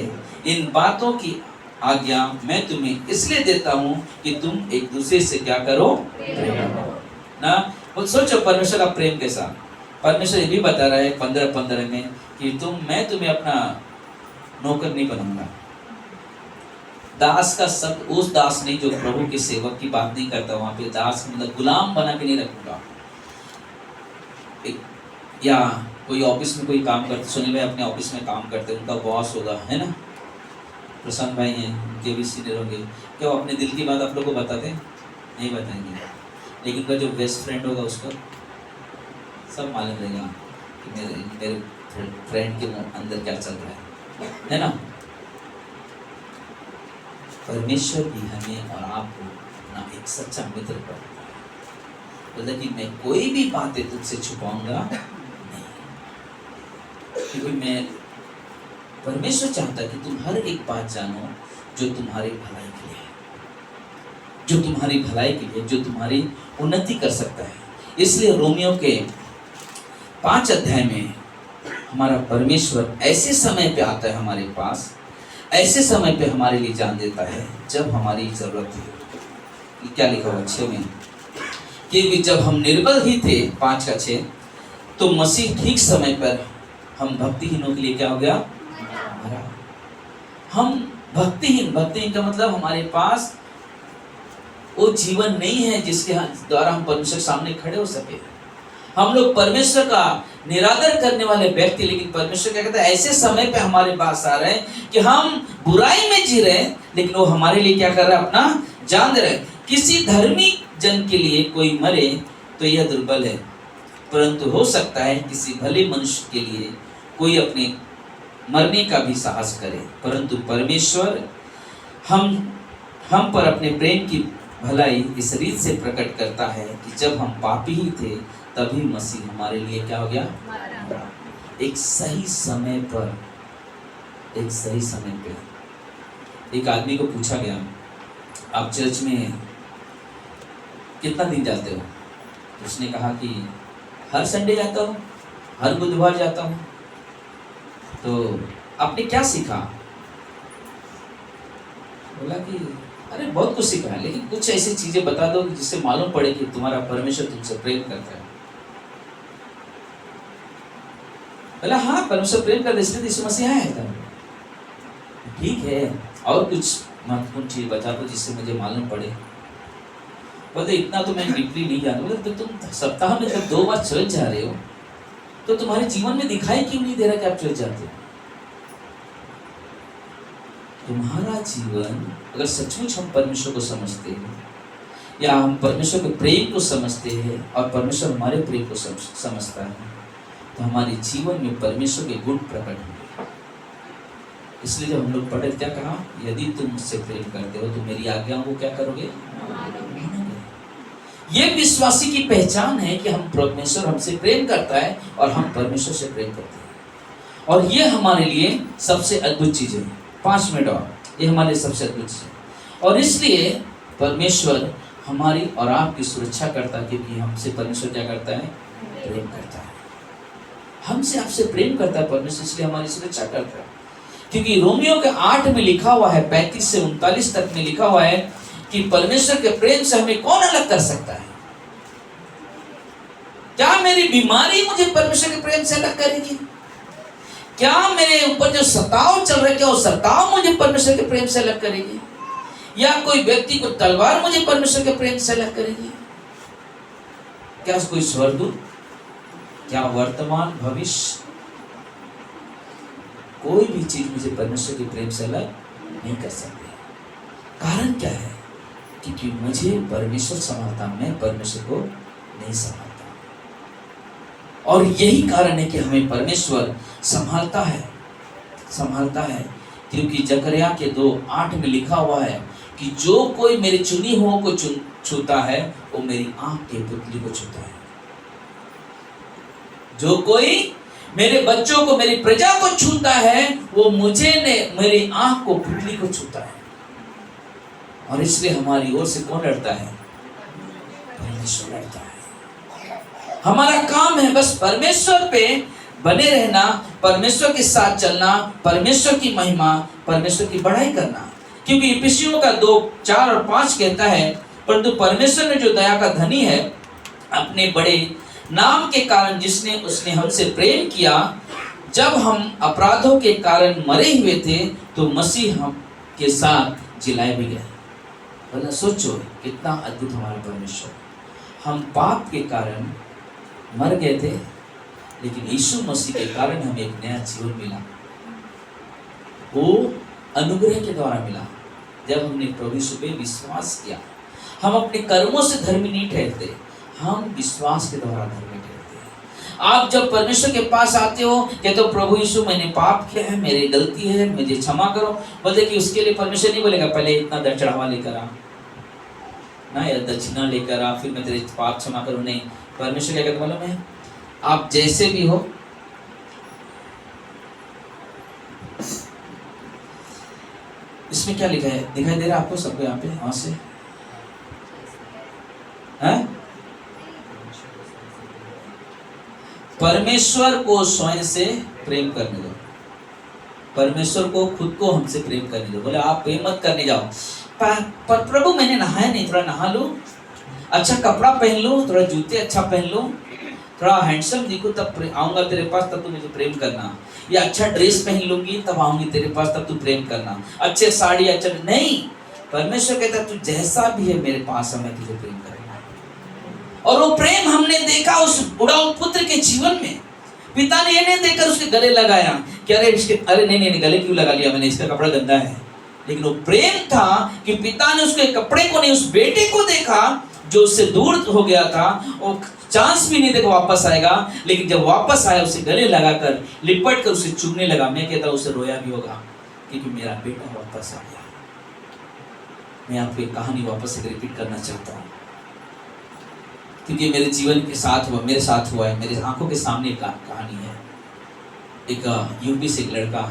इन बातों की आज्ञा मैं तुम्हें इसलिए देता हूँ कि तुम एक दूसरे से क्या करो? प्रेम करो ना। वो सोचो परमेश्वर का प्रेम कैसा। परमेश्वर ये भी बता रहा है 15:15 में कि मैं तुम्हें अपना नौकर नहीं बनाऊंगा। दास का शब्द उस दास नहीं जो प्रभु के सेवक की बात नहीं करता। वहां पे दास मतलब गुलाम बना के नहीं रखूंगा। या कोई ऑफिस में कोई काम करते, सुनील भाई अपने ऑफिस में काम करते, उनका बॉस होगा, है ना, प्रशांत भाई हैं, उनके भी सीनियर होंगे। क्या वो अपने दिल की बात आप लोग को बताते? नहीं बताएंगे, लेकिन उनका जो बेस्ट फ्रेंड होगा उसको सब मालूम रहेगा कि मेरे फ्रेंड के अंदर क्या चल रहा है ना। परमेश्वर भी हमें और आपको अपना एक सच्चा मित्र बनाता है। बोला कि मैं कोई भी बातें तुझसे छुपाऊंगा नहीं, क्योंकि मैं परमेश्वर चाहता है कि तुम हर एक बात जानो जो तुम्हारी भलाई के लिए है, जो तुम्हारी भलाई के लिए, जो तुम्हारी उन्नति कर सकता है। इसलिए रोमियो के 5 अध्याय में हमारा परमेश्वर ऐसे समय पे आता है हमारे पास, ऐसे समय पे हमारे लिए जान देता है जब हमारी जरूरत है। क्या लिखा हुआ 6 में कि जब हम निर्बल ही थे, 5:6, तो मसीह ठीक समय पर हम भक्तिहीनों के लिए क्या हो गया? मरा। हम भक्तिहीन का मतलब हमारे पास वो जीवन नहीं है जिसके द्वारा हम परमेश्वर के सामने खड़े हो सके। हम लोग परमेश्वर का निरादर करने वाले व्यक्ति, लेकिन परमेश्वर क्या कहता है, ऐसे समय पे हमारे पास आ रहे हैं कि हम बुराई में जी रहे हैं, लेकिन वो हमारे लिए क्या कर रहा है? अपना जान दे रहा है। किसी धर्मी जन के लिए कोई मरे तो यह दुर्बल है, परंतु हो सकता है किसी भले मनुष्य के लिए कोई अपने मरने का भी साहस करे। परंतु परमेश्वर हम पर अपने प्रेम की भलाई इस रीत से प्रकट करता है कि जब हम पापी ही थे तभी मसीह हमारे लिए क्या हो गया? एक सही समय पर एक आदमी को पूछा गया, आप चर्च में कितना दिन जाते हो? तो उसने कहा कि हर संडे जाता हूँ, हर बुधवार जाता हूँ। तो आपने क्या सीखा? बोला कि अरे बहुत कुछ सीखा है, लेकिन कुछ ऐसी चीजें बता दो जिससे मालूम पड़े कि तुम्हारा परमेश्वर तुमसे प्रेम करता है। बोला हाँ, परमेश्वर प्रेम करता है, इसलिए तो यीशु मसीह आया था। ठीक है, और कुछ महत्वपूर्ण चीज बता दो जिससे मुझे मालूम पड़े। बोले इतना तो मैं डीपली नहीं जानता। बोले तो तुम सप्ताह में जब 2 बार चर्च जा रहे हो तो तुम्हारे जीवन में दिखाई क्यों नहीं दे रहा कि आप चर्च जाते हो? तुम्हारा जीवन अगर सचमुच हम परमेश्वर को समझते हैं या हम परमेश्वर के प्रेम को समझते हैं और परमेश्वर हमारे प्रेम को समझता है, तो हमारे जीवन में परमेश्वर के गुण प्रकट होंगे। इसलिए जब हम लोग पढ़े क्या कहा, यदि तुम मुझसे प्रेम करते हो तो मेरी आज्ञाओं को क्या करोगे? ये विश्वासी की पहचान है कि हम परमेश्वर हमसे प्रेम करता है और हम परमेश्वर से प्रेम करते हैं। और ये हमारे लिए सबसे अद्भुत चीज है। 5 मिनट और, ये हमारे लिए सबसे अद्भुत चीज है। और इसलिए परमेश्वर हमारी और आपकी सुरक्षा करता है, क्योंकि हमसे परमेश्वर क्या करता है? प्रेम करता है। हमसे आपसे प्रेम करता है परमेश्वर, इसलिए हमारी सुरक्षा करता है। क्योंकि रोमियो के 8 में लिखा हुआ है, 35 से 39 तक में लिखा हुआ है कि परमेश्वर के प्रेम से हमें कौन अलग कर सकता है? क्या मेरी बीमारी मुझे परमेश्वर के प्रेम से अलग करेगी? क्या मेरे ऊपर जो सताव चल रहा है, क्या वो सताव मुझे परमेश्वर के प्रेम से अलग करेगी? या कोई व्यक्ति को तलवार मुझे परमेश्वर के प्रेम से अलग करेगी? क्या कोई स्वर्गदूत, क्या वर्तमान भविष्य, कोई भी चीज मुझे परमेश्वर के प्रेम से अलग नहीं कर सकती। कारण क्या है? क्योंकि मुझे परमेश्वर संभालता, मैं परमेश्वर को नहीं संभालता। और यही कारण है कि हमें परमेश्वर संभालता है, क्योंकि जकरिया के 2:8 में लिखा हुआ है कि जो कोई मेरे चुनी हुओं को छूता है वो मेरी आंख के पुतली को छूता है। जो कोई मेरे बच्चों को, मेरी प्रजा को छूता है वो मुझे ने मेरी आंख को, पुतली को छूता है। और इसलिए हमारी ओर से कौन लड़ता है? परमेश्वर लड़ता है। हमारा काम है बस परमेश्वर पे बने रहना, परमेश्वर के साथ चलना, परमेश्वर की महिमा, परमेश्वर की बढ़ाई करना। क्योंकि इफिसियों का 2:4 और 5 कहता है, परंतु परमेश्वर ने जो दया का धनी है, अपने बड़े नाम के कारण जिसने उसने हमसे प्रेम किया, जब हम अपराधों के कारण मरे हुए थे तो मसीह हम के साथ जिलाए भी गए। मतलब सोचो कितना अद्भुत हमारा परमेश्वर। हम पाप के कारण मर गए थे, लेकिन यीशु मसीह के कारण हमें एक नया जीवन मिला। वो अनुग्रह के द्वारा मिला। जब हमने प्रभु यीशु पे विश्वास किया, हम अपने कर्मों से धर्मी नहीं ठहरते, हम विश्वास के द्वारा धर्मी ठहरते हैं। आप जब परमेश्वर के पास आते हो, कहते हो प्रभु यीशु मैंने पाप किया है, मेरी गलती है, मुझे क्षमा करो। बोलते कि उसके लिए परमेश्वर नहीं बोलेगा पहले इतना दर चढ़ावा लेकर आ ना, या दक्षिणा लेकर आ, फिर मैं तेरे पाप क्षमा करूं। नहीं, परमेश्वर क्या कहता मालूम है? आप जैसे भी हो, इसमें क्या लिखा है? दिखाई दे रहा है आपको सबको यहाँ पे? वहां से है? परमेश्वर को स्वयं से प्रेम करने दो। परमेश्वर को खुद को हमसे प्रेम करने दो। बोले आप प्रेम मत करने जाओ। पर प्रभु मैंने नहाया नहीं, थोड़ा नहा लूं, अच्छा कपड़ा पहन लूं, थोड़ा जूते अच्छा पहन लूं, थोड़ा हैंडसम दिखूं, तब आऊंगा तेरे पास, तब तू मुझे प्रेम करना। या अच्छा ड्रेस पहन लूंगी तब आऊंगी तेरे पास, तब तू प्रेम करना। अच्छे साड़ी अच्छा नहीं, परमेश्वर कहता तू जैसा भी है मेरे पास है, मैं तुझे प्रेम करूंगा। और वो प्रेम हमने देखा उस बुढ़ाऊ पुत्र के जीवन में। पिता ने ये नहीं देखकर उसके गले लगाया कि अरे नहीं गले क्यों लगा लिया मैंने, इसका कपड़ा गंदा है। लेकिन वो प्रेम था कि पिता ने उसके कपड़े को नहीं, उस बेटे को देखा जो उससे दूर हो गया था। वो चांस भी नहीं देखा वापस आएगा, लेकिन जब वापस आया उसे गले लगाकर लिपट कर उसे चूमने लगा। मैं कहता हूं उसे रोया भी होगा, क्योंकि मेरा बेटा वापस आ गया। मैं आपको एक कहानी वापस से रिपीट करना चाहता हूँ, क्योंकि मेरे जीवन के साथ हुआ, मेरे साथ हुआ है, मेरे आंखों के सामने एक कहानी है। एक यूपी से एक लड़का,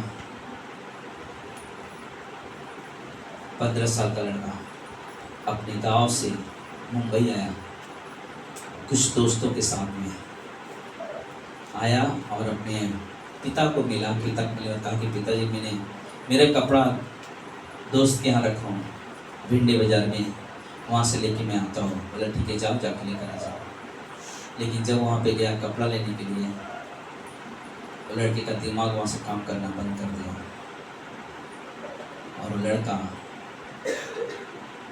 15 साल का लड़का अपने गांव से मुंबई आया, कुछ दोस्तों के साथ में आया और अपने पिता को मिला। पिता को मिला, कहा कि पिताजी मेरा कपड़ा दोस्त के यहाँ रखा हूँ भिंडी बाजार में, वहाँ से लेके मैं आता हूँ। बोला ठीक है जाओ, जाके लेकर आ जाओ। लेकिन जब वहाँ पे गया कपड़ा लेने के लिए, वो लड़के का दिमाग वहाँ से काम करना बंद कर दिया और वो लड़का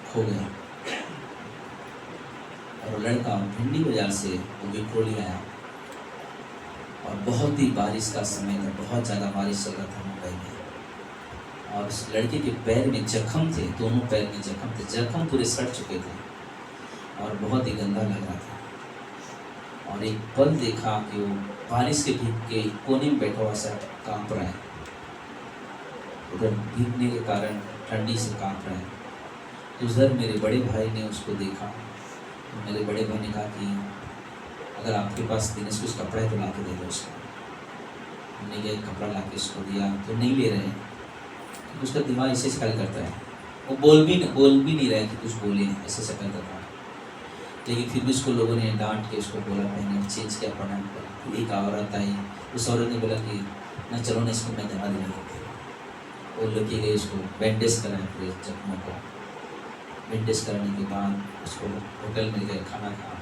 खो गया। और वो लड़का भिंडी बाजार से वो विक्रोली आया और बहुत ही बारिश का समय था, बहुत ज़्यादा बारिश चल रहा था मुंबई में। और उस लड़के के पैर में जख्म थे, दोनों पैर में जख्म थे, जख्म पूरे सड़ चुके थे और बहुत ही गंदा लग रहा था। और एक पल देखा कि वो बारिश के भीग के कोने में बैठा हुआ सा कांप रहा है, उधर भीगने के कारण ठंडी से कांप रहा है। तो उधर मेरे बड़े भाई ने उसको देखा, तो मेरे बड़े भाई ने कहा कि अगर आपके पास देने से कुछ कपड़ा है तो ला के दे दो उसको। हमने गया कपड़ा ला के उसको दिया तो नहीं ले रहे हैं, तो उसका दिमाग ऐसे शक्ल करता है, वो बोल भी नहीं रहा है कि कुछ बोले, ऐसे शक्ल करता है। लेकिन फिर भी उसको लोगों ने डांट के उसको बोला, मैंने चेंज किया पढ़ा। एक औरत आई, उस औरत ने बोला कि ना चलो ना इसको मैं दवा दिला देती हूँ। वो लेके गए, उसको बैंडेज कराया पूरे जख्मों को। बैंडेज कराने के बाद उसको होटल में गए, खाना खा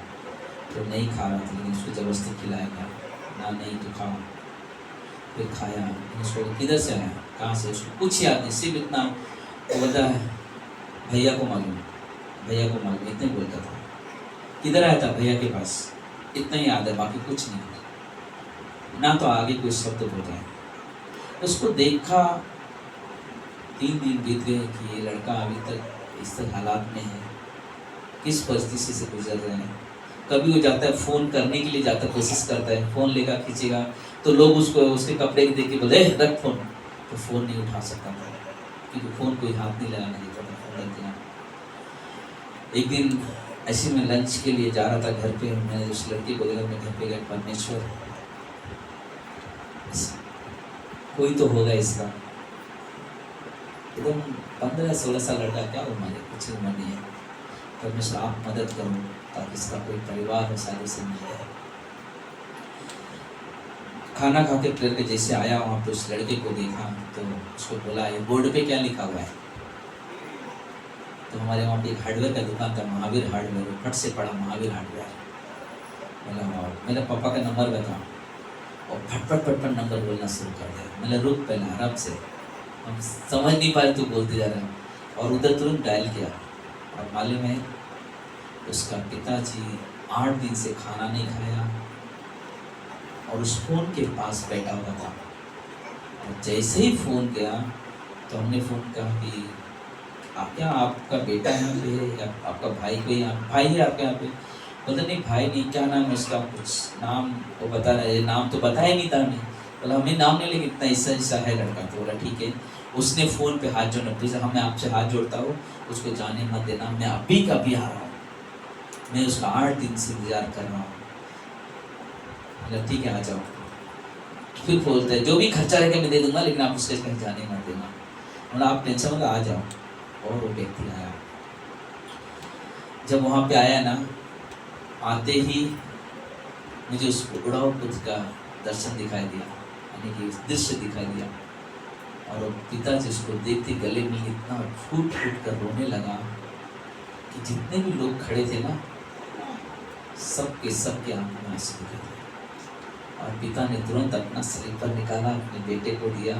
तो नहीं खा रहा था, लेकिन उसको ज़बरदस्ती खिलाया गया, ना नहीं तो खा। फिर खाया, उसको किधर से आया, कहाँ से, उसको कुछ याद नहीं, सिर्फ इतना वो बता है भैया को मालूम, भैया को मालूम, इतने बोलता था। किधर आया था, भैया के पास, इतना ही याद है, बाकी कुछ नहीं। ना तो आगे कोई शब्द बोल रहा है। उसको देखा, 3 दिन बीत गए कि ये लड़का अभी तक इस तरह हालात में है, किस परिस्थिति से गुजर रहे हैं। कभी वो जाता है फ़ोन करने के लिए जाता है, कोशिश करता है, फ़ोन लेगा खींचेगा तो लोग उसको उसके कपड़े के देख के बोले रख फ़ोन, तो फ़ोन नहीं उठा सकता था क्योंकि फ़ोन कोई हाथ नहीं लगाने देता था, फ़ोन रख दिया। एक दिन ऐसे में लंच के लिए जा रहा था घर पे, मैंने उस लड़के को देखा, मैं घर पे गया, परमेश्वर कोई तो होगा इसका, एकदम 15-16 साल लड़का, क्या उम्र है, कुछ उम्र नहीं है। परमेश्वर आप मदद करो ताकि इसका कोई परिवार हो, शादी से मिल जाए। खाना खा के प्लेट के जैसे आया वहाँ पे उस लड़के को देखा तो उसको बोला ये बोर्ड पे क्या लिखा हुआ है। तो हमारे वहाँ पे एक हार्डवेयर का दुकान था, महावीर हार्डवेयर, फट से पड़ा महावीर हार्डवेयर। बोला मेरे पापा का नंबर बता, और फटफट नंबर बोलना शुरू कर दिया। मैंने रुक पहले आराम से, हम समझ नहीं पाए तो बोलते जा रहे हैं, और उधर तुरंत डायल किया और मालूम है उसका पिताजी 8 दिन से खाना नहीं खाया और उस फ़ोन के पास बैठा हुआ था। और जैसे ही फ़ोन गया तो हमने फ़ोन कहा कि आप क्या, आपका बेटा यहाँ पे है या आपका भाई कोई भाई है आपके यहाँ पे? बोला नहीं भाई नहीं, क्या नाम है उसका, कुछ नाम वो बता रहा है, नाम तो बताया नहीं था हमें। बोला हमें नाम नहीं, लेकिन इतना ऐसा है लड़का। तो बोला ठीक है। उसने फ़ोन पे हाथ जोड़ना, प्लीज़ हाँ मैं आपसे हाथ जोड़ता हूँ, उसको जाने मत देना, मैं अभी का अभी आ रहा हूँ, मैं उसका 8 दिन से इंतजार कर रहा हूँ। बोला ठीक है आ जाओ। फिर बोलते हैं जो भी खर्चा रहेगा मैं दे दूंगा, लेकिन आप उसके कहीं जाने मत देना। बोला आप टेंशन मत, आ जाओ। और वो व्यक्ति आया। जब वहाँ पे आया ना, आते ही मुझे उस उड़ाऊ बुद्ध का दर्शन दिखाई दिया, यानी कि दृश्य दिखाई दिया। और वो पिताजी उसको देखते गले में इतना फूट कर रोने लगा कि जितने भी लोग खड़े थे ना, सबके आंखों में आंसू दिखाई दिए। और पिता ने तुरंत अपना स्लीपर निकाला, अपने बेटे को दिया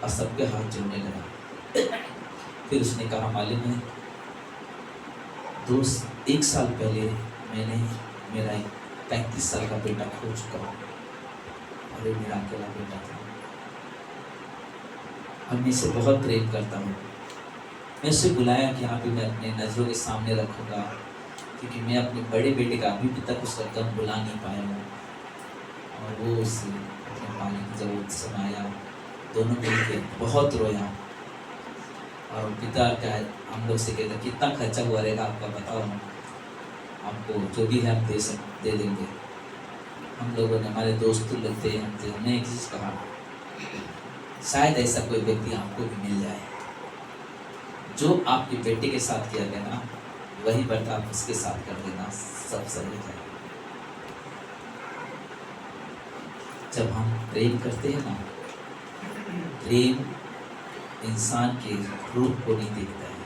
और सबके हाथ जोड़ने लगा। फिर उसने कहा मालूम है दोस्त, 1 साल पहले मैंने मेरा एक 35 साल का बेटा खो चुका हूँ और ये मेरा अकेला बेटा था। और मैं इसे बहुत प्रेम करता हूँ। मैं उसे बुलाया कि यहाँ पे मैं अपने नज़रों के सामने रखूँगा, क्योंकि मैं अपने बड़े बेटे का अभी तक उसका गम बुला नहीं पाया हूँ। और वो उसे अपने पानी की जरूरत समय आया, दोनों मिलके बहुत रोया। और पिता क्या है, हम लोग से कहता कितना खर्चा हुआ रहेगा आपका बताओ, आपको जो भी है हम दे देंगे। हम लोगों ने, हमारे दोस्त लोग थे, हमने एक चीज़ कहा, शायद ऐसा कोई व्यक्ति आपको भी मिल जाए, जो आपके बेटे के साथ किया गया ना वही बर्ताव उसके साथ कर देना, सब सही है। जब हम प्रेम करते हैं ना, प्रेम इंसान के रूप को नहीं देखता है।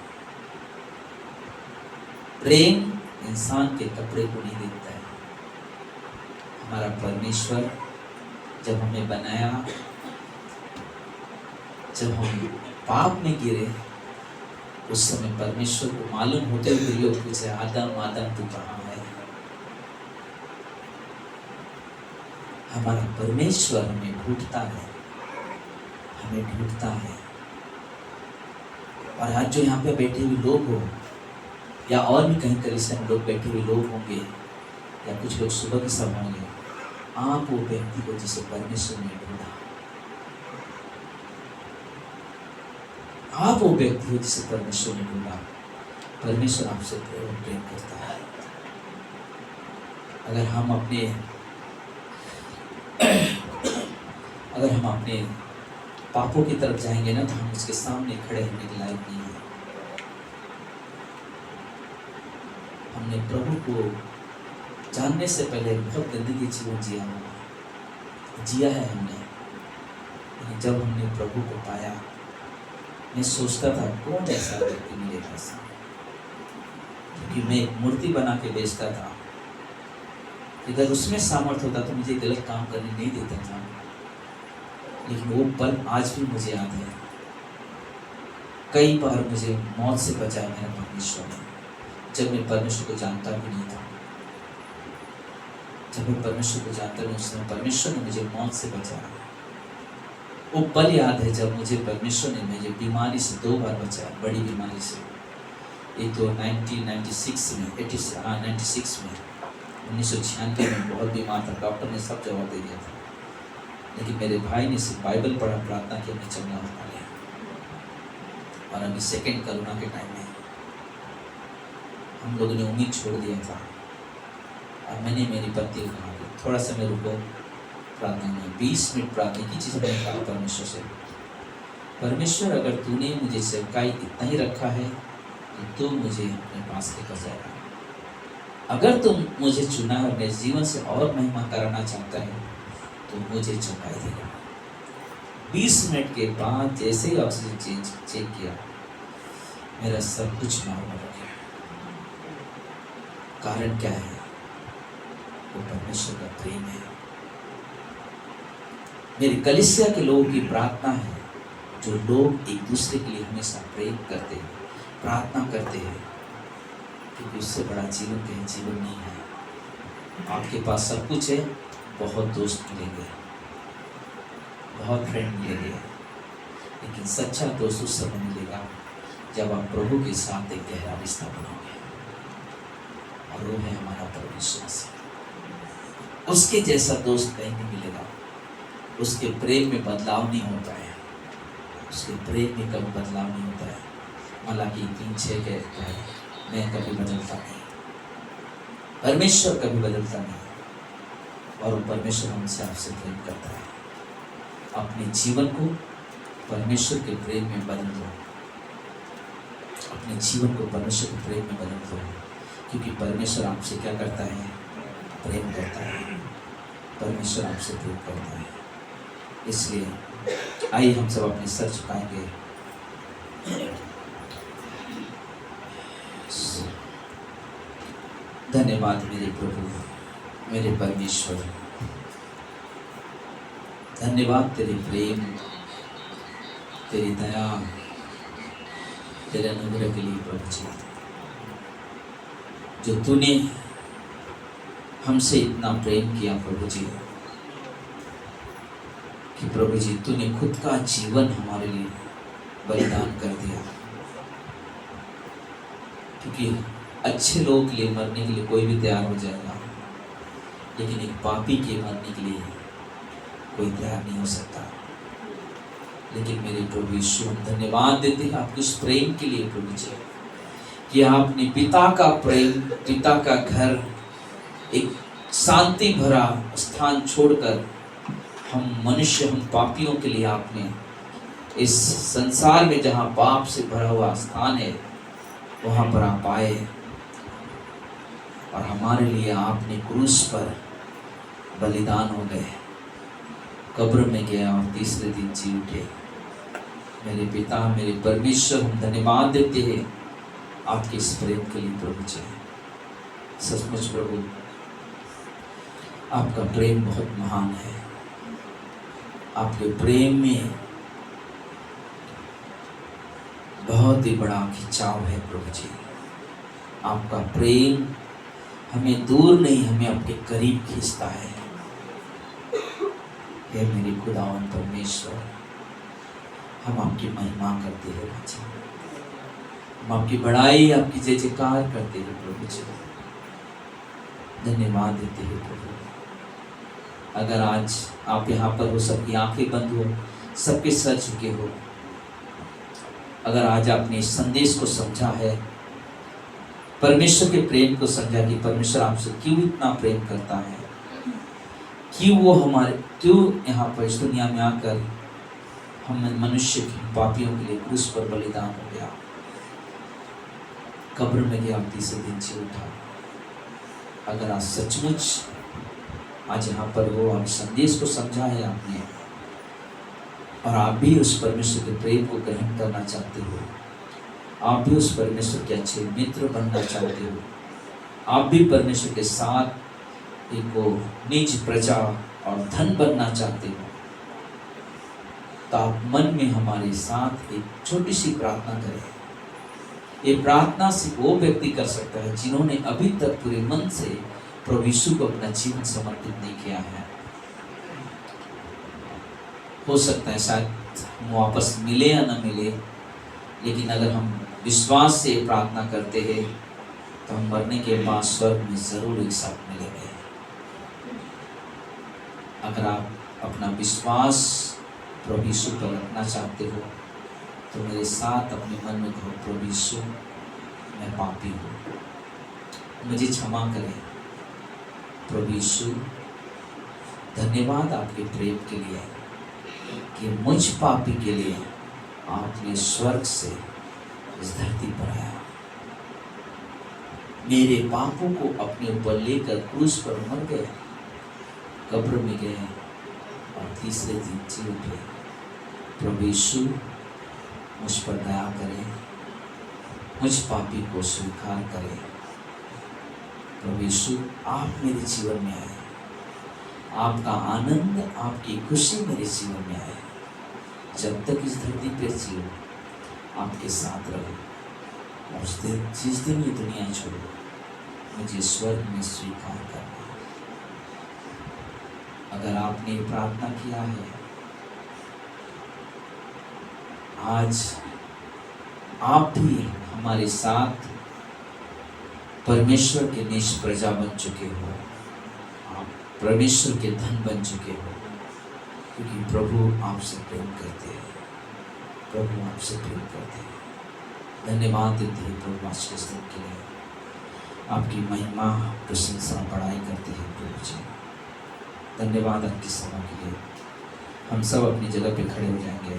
प्रेम इंसान के कपड़े को नहीं देखता है। हमारा परमेश्वर जब हमें बनाया, जब हम पाप में गिरे, उस समय परमेश्वर को मालूम होते हुए लोग पूछे, आदम आदम तू कहाँ है? हमारा परमेश्वर हमें ढूंढता है, हमें ढूंढता है। और आज जो यहाँ पे बैठे हुए लोग हो, या और भी कहीं कलीसिया में लोग बैठे हुए लोग होंगे, या कुछ लोग सुबह के समय होंगे, आप वो व्यक्ति को जिसे परमेश्वर ने ढूंढा, आप वो व्यक्ति हो जिसे परमेश्वर ने ढूंढा। परमेश्वर आपसे प्रेम करता है। अगर हम अपने पापों की तरफ जाएंगे ना, तो हम उसके सामने खड़े होने के लायक नहीं है। हमने प्रभु को जानने से पहले बहुत गंदगी जीवन जिया है हमने। लेकिन जब हमने प्रभु को पाया, मैं सोचता था कौन ऐसा व्यक्ति मिलेगा, क्योंकि मैं एक मूर्ति बना के बेचता था। अगर उसमें सामर्थ्य होता तो मुझे गलत काम करने नहीं देता था। लेकिन वो पल आज भी मुझे याद है। कई बार मुझे मौत से बचाया मेरा परमेश्वर ने, जब मैं परमेश्वर को जानता भी नहीं था। जब मैं परमेश्वर को जानता नहीं, उस समय परमेश्वर ने मुझे मौत से बचाया। वो पल याद है जब मुझे परमेश्वर ने मुझे बीमारी से 2 बार बचाया, बड़ी बीमारी से। एक तो 1996 में 1996 में बहुत बीमार था, डॉक्टर ने सब जवाब दे दिया था। लेकिन मेरे भाई ने सिर्फ बाइबल पढ़ा, प्रार्थना की, हमने चंगा होता गया। और अभी सेकेंड कोरोना के टाइम में हम लोगों ने उम्मीद छोड़ दिया था। और मैंने मेरी पत्नी को कहा कि थोड़ा समय रुको, प्रार्थना में 20 मिनट प्रार्थना की चीज़ मैंने कहा परमेश्वर से, परमेश्वर अगर तूने मुझे सेवकाई इतना ही रखा है तो तू मुझे अपने पास लेकर जाएगा। अगर तुम मुझे चुना और मेरे जीवन से और महिमा कराना चाहता है तो मुझे चुकाई देगा। 20 मिनट के बाद जैसे ही ऑक्सीजन चेक किया, मेरा सब कुछ नॉर्मल हो गया। कारण क्या है? वो परमेश्वर का प्रेम है। मेरी कलीसिया के लोगों की प्रार्थना है, जो लोग एक दूसरे के लिए हमेशा प्रेम करते हैं, प्रार्थना करते हैं, क्योंकि उससे बड़ा जीवन कहीं जीवन नहीं है। आपके पास सब कुछ है, बहुत दोस्त मिलेंगे, बहुत फ्रेंड मिलेंगे, लेकिन सच्चा दोस्त उस समय मिलेगा जब आप प्रभु के साथ एक गहरा रिश्ता बनाओगे। और वो है हमारा परमेश्वर से। उसके जैसा दोस्त कहीं नहीं मिलेगा। उसके प्रेम में बदलाव नहीं होता है, उसके प्रेम में कभी बदलाव नहीं होता है। मलाकी 3:6 कहता है, मैं कभी बदलता नहीं, परमेश्वर कभी बदलता नहीं। और परमेश्वर हमसे आपसे प्रेम करता है। अपने जीवन को परमेश्वर के प्रेम में बदल दो, अपने जीवन को परमेश्वर के प्रेम में बदल दो, क्योंकि परमेश्वर आपसे क्या करता है? प्रेम करता है। परमेश्वर आपसे प्रेम करता है। इसलिए आइए हम सब अपने सर झुकाएंगे। धन्यवाद मेरे प्रभु, मेरे परमेश्वर, धन्यवाद तेरे प्रेम, तेरी दया, तेरे अनुग्रह के लिए प्रभु जी, जो तूने हमसे इतना प्रेम किया प्रभु जी, कि प्रभु जी तूने खुद का जीवन हमारे लिए बलिदान कर दिया। क्योंकि अच्छे लोगों के लिए मरने के लिए कोई भी तैयार हो जाएगा, लेकिन एक पापी के मरने के लिए कोई तैयार नहीं हो सकता। लेकिन मेरे प्रभु यीशु, हम धन्यवाद देते हैं आपके उस प्रेम के लिए प्रभु जी, कि आपने पिता का प्रेम, पिता का घर, एक शांति भरा स्थान छोड़कर हम मनुष्य, हम पापियों के लिए आपने इस संसार में जहाँ पाप से भरा हुआ स्थान है वहाँ पर आप आए और हमारे लिए आपने क्रूस पर बलिदान हो गए, कब्र में गया और तीसरे दिन जी उठे। मेरे पिता, मेरे परमेश्वर, हम धन्यवाद देते हैं आपके इस प्रेम के लिए प्रभु जी। सचमुच प्रभु आपका प्रेम बहुत महान है। आपके प्रेम में बहुत ही बड़ा खिंचाव है प्रभु जी। आपका प्रेम हमें दूर नहीं, हमें आपके करीब खींचता है। हे मेरे खुदावन परमेश्वर, हम आपकी महिमा करते हैं बच्चे, हम आपकी बड़ाई, आपकी जय जयकार करते हैं प्रभु जी। धन्यवाद देते हैं प्रभु। अगर आज आप यहाँ पर हो, सबकी आंखें बंद हो, सबके सर झुके हो, अगर आज आपने इस संदेश को समझा है, परमेश्वर के प्रेम को समझा कि परमेश्वर आपसे क्यों इतना प्रेम करता है, क्यों वो क्यों यहाँ पर इस दुनिया में आकर हम मनुष्य के पापियों के लिए क्रूस पर बलिदान हो गया, कब्र में गया, तीसरे दिन जी उठा। अगर आज सचमुच आज यहाँ पर हो और संदेश को समझा है आपने, और आप भी उस परमेश्वर के प्रेम को ग्रहण करना चाहते हो, आप भी उस परमेश्वर के अच्छे मित्र बनना चाहते हो, आप भी परमेश्वर के साथ एक निज प्रजा और धन बनना चाहते हो, तो आप मन में हमारे साथ एक छोटी सी प्रार्थना करें। ये प्रार्थना सिर्फ वो व्यक्ति कर सकता है जिन्होंने अभी तक पूरे मन से प्रभु यीशु को अपना जीवन समर्पित नहीं किया है। हो सकता है शायद हम वापस मिले या न मिले, लेकिन अगर हम विश्वास से प्रार्थना करते हैं तो हम मरने के बाद स्वर्ग में जरूर एक साथ मिलेंगे। अगर आप अपना विश्वास प्रभु यीशु पर रखना चाहते हो तो मेरे साथ अपने मन में कहो, प्रभु यीशु मैं पापी हूँ, मुझे क्षमा करें। प्रभु यीशु धन्यवाद आपके प्रेम के लिए कि मुझ पापी के लिए आपने स्वर्ग से इस धरती पर आया, मेरे पापों को अपने ऊपर लेकर क्रूस पर मर गए, कब्र में गए और तीसरे दिन जी उठे। प्रभु यीशु मुझ पर दया करें, मुझ पापी को स्वीकार करें। प्रभु यीशु आप मेरे जीवन में आए, आपका आनंद, आपकी खुशी मेरे जीवन में आए। जब तक इस धरती पर जियो आपके साथ रहो, और जिस दिन ये दुनिया छोड़ो मुझे स्वर्ग में स्वीकार करना। अगर आपने प्रार्थना किया है, आज आप भी हमारे साथ परमेश्वर के निज प्रजा बन चुके हो, आप परमेश्वर के धन बन चुके हो, क्योंकि प्रभु आपसे प्रेम करते हैं, प्रभु आपसे प्रेम करते हैं। धन्यवाद देते हैं प्रभु आज के दिन के लिए, आपकी महिमा प्रशंसा बड़ाई करते हैं प्रभु जी। धन्यवाद आपकी सभा के लिए। हम सब अपनी जगह पे खड़े हो जाएंगे।